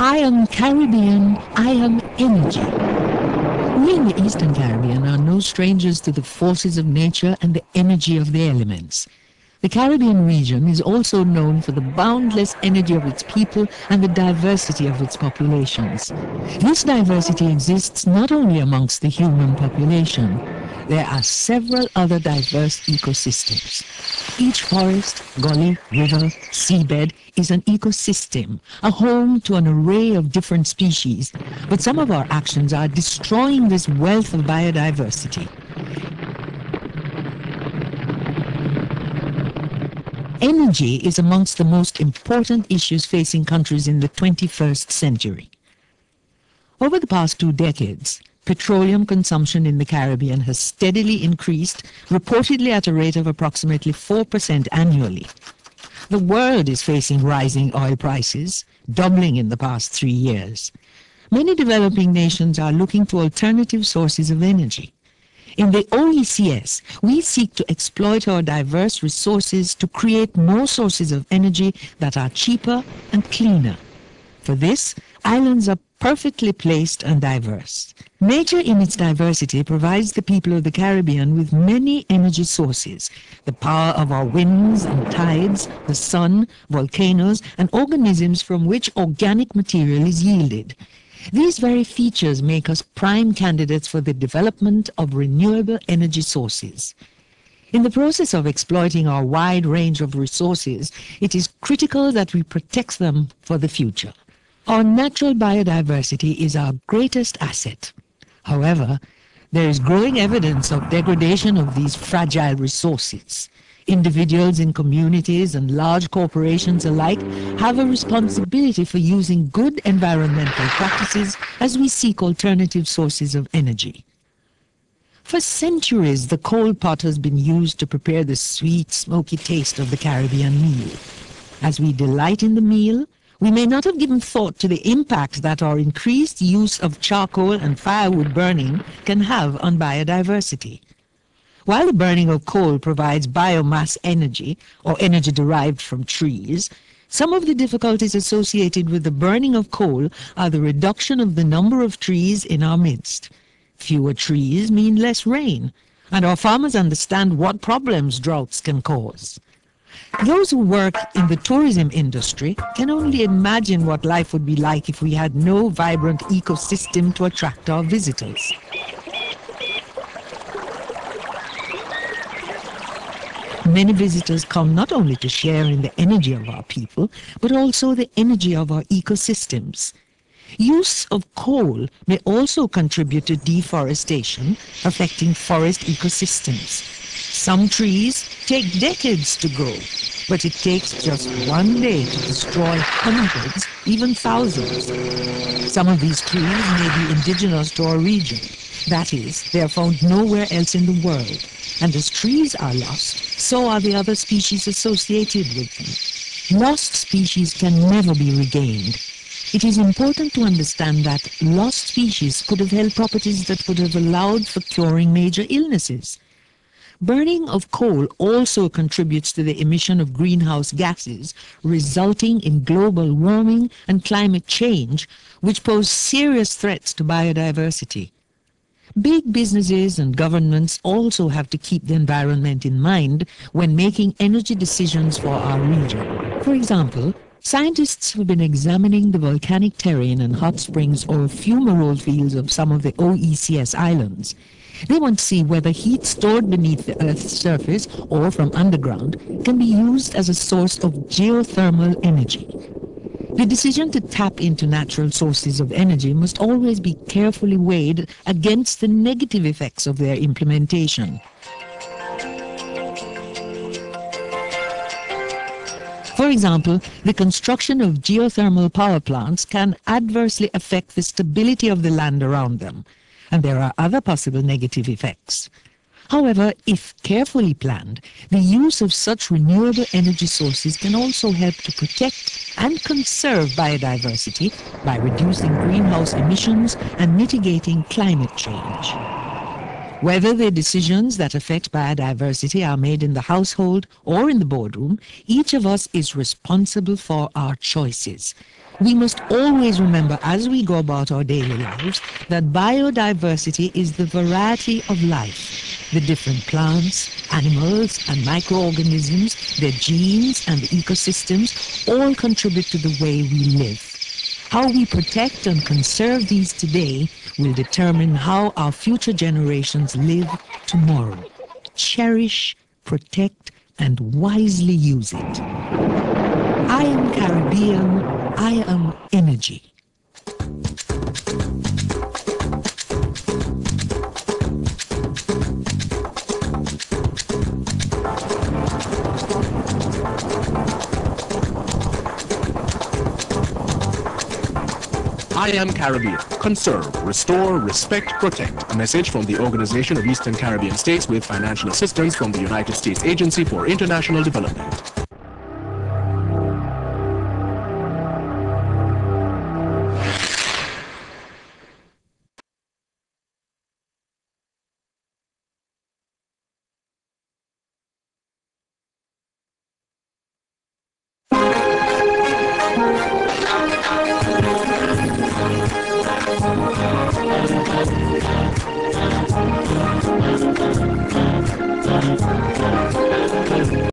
I am Caribbean, I am energy. We in the Eastern Caribbean are no strangers to the forces of nature and the energy of the elements. The Caribbean region is also known for the boundless energy of its people and the diversity of its populations. This diversity exists not only amongst the human population. There are several other diverse ecosystems. Each forest, gully, river, seabed is an ecosystem, a home to an array of different species. But some of our actions are destroying this wealth of biodiversity. Energy is amongst the most important issues facing countries in the 21st century. Over the past 2 decades, petroleum consumption in the Caribbean has steadily increased, reportedly at a rate of approximately 4% annually. The world is facing rising oil prices, doubling in the past 3 years. Many developing nations are looking to alternative sources of energy. In the OECS, we seek to exploit our diverse resources to create more sources of energy that are cheaper and cleaner. For this, islands are perfectly placed and diverse. Nature in its diversity provides the people of the Caribbean with many energy sources: the power of our winds and tides, the sun, volcanoes, and organisms from which organic material is yielded. These very features make us prime candidates for the development of renewable energy sources. In the process of exploiting our wide range of resources, it is critical that we protect them for the future. Our natural biodiversity is our greatest asset. However, there is growing evidence of degradation of these fragile resources. Individuals in communities and large corporations alike have a responsibility for using good environmental practices as we seek alternative sources of energy. For centuries, the coal pot has been used to prepare the sweet, smoky taste of the Caribbean meal. As we delight in the meal, we may not have given thought to the impact that our increased use of charcoal and firewood burning can have on biodiversity. While the burning of coal provides biomass energy, or energy derived from trees, some of the difficulties associated with the burning of coal are the reduction of the number of trees in our midst. Fewer trees mean less rain, and our farmers understand what problems droughts can cause. Those who work in the tourism industry can only imagine what life would be like if we had no vibrant ecosystem to attract our visitors. Many visitors come not only to share in the energy of our people, but also the energy of our ecosystems. Use of coal may also contribute to deforestation, affecting forest ecosystems. Some trees take decades to grow, but it takes just one day to destroy hundreds, even thousands. Some of these trees may be indigenous to our region. That is, they are found nowhere else in the world. And as trees are lost, so are the other species associated with them. Lost species can never be regained. It is important to understand that lost species could have held properties that would have allowed for curing major illnesses. Burning of coal also contributes to the emission of greenhouse gases, resulting in global warming and climate change, which pose serious threats to biodiversity. Big businesses and governments also have to keep the environment in mind when making energy decisions for our region. For example, scientists have been examining the volcanic terrain and hot springs or fumarole fields of some of the OECS islands. They want to see whether heat stored beneath the Earth's surface or from underground can be used as a source of geothermal energy. The decision to tap into natural sources of energy must always be carefully weighed against the negative effects of their implementation. For example, the construction of geothermal power plants can adversely affect the stability of the land around them. and there are other possible negative effects. However, if carefully planned, the use of such renewable energy sources can also help to protect and conserve biodiversity by reducing greenhouse emissions and mitigating climate change. Whether the decisions that affect biodiversity are made in the household or in the boardroom, each of us is responsible for our choices. We must always remember as we go about our daily lives that biodiversity is the variety of life. The different plants, animals, and microorganisms, their genes and ecosystems all contribute to the way we live. How we protect and conserve these today will determine how our future generations live tomorrow. Cherish, protect, and wisely use it. I am Caribbean. I am energy. I am Caribbean. Conserve, restore, respect, protect. A message from the Organization of Eastern Caribbean States with financial assistance from the United States Agency for International Development.